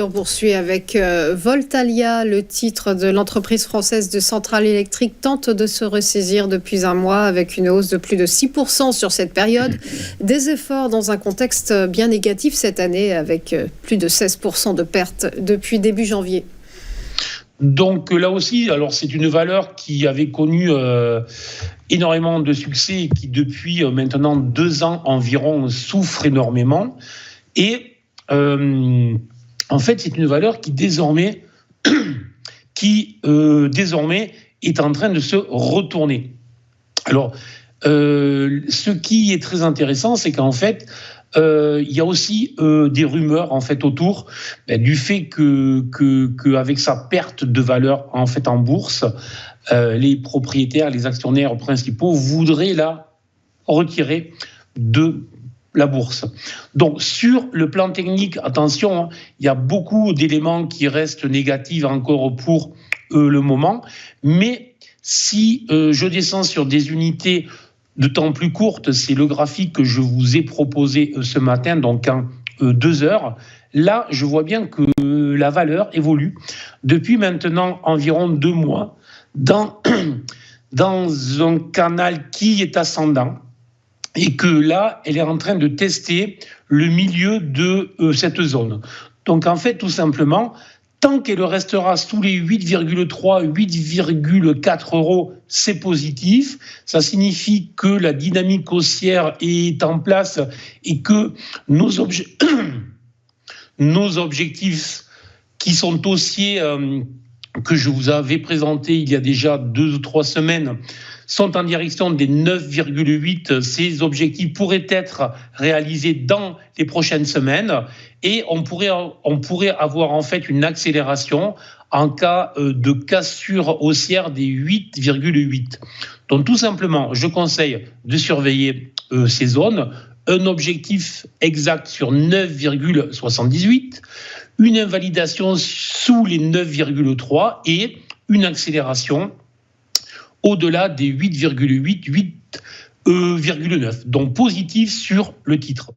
Et on poursuit avec Voltalia. Le titre de l'entreprise française de centrales électriques tente de se ressaisir depuis un mois avec une hausse de plus de 6% sur cette période. Des efforts dans un contexte bien négatif cette année avec plus de 16% de pertes depuis début janvier. Donc là aussi, alors c'est une valeur qui avait connu énormément de succès et qui depuis maintenant 2 ans environ souffre énormément. Et en fait, c'est une valeur qui désormais est en train de se retourner. Alors, ce qui est très intéressant, c'est qu'en fait, il y a aussi des rumeurs en fait autour du fait que avec sa perte de valeur en fait en bourse, les propriétaires, les actionnaires principaux voudraient la retirer de la bourse. Donc sur le plan technique, attention, il y a beaucoup d'éléments qui restent négatifs encore pour le moment, mais si je descends sur des unités de temps plus courtes, c'est le graphique que je vous ai proposé ce matin, donc en 2 heures, là je vois bien que la valeur évolue depuis maintenant environ 2 mois dans un canal qui est ascendant, et que là, elle est en train de tester le milieu de cette zone. Donc en fait, tout simplement, tant qu'elle restera sous les 8,3, 8,4 euros, c'est positif. Ça signifie que la dynamique haussière est en place et que nos objectifs qui sont haussiers, que je vous avais présentés il y a déjà 2 ou 3 semaines, sont en direction des 9,8. Ces objectifs pourraient être réalisés dans les prochaines semaines et on pourrait avoir en fait une accélération en cas de cassure haussière des 8,8. Donc tout simplement, je conseille de surveiller ces zones, un objectif exact sur 9,78, une invalidation sous les 9,3 et une accélération au-delà des 8,8, 8,9. Donc positif sur le titre.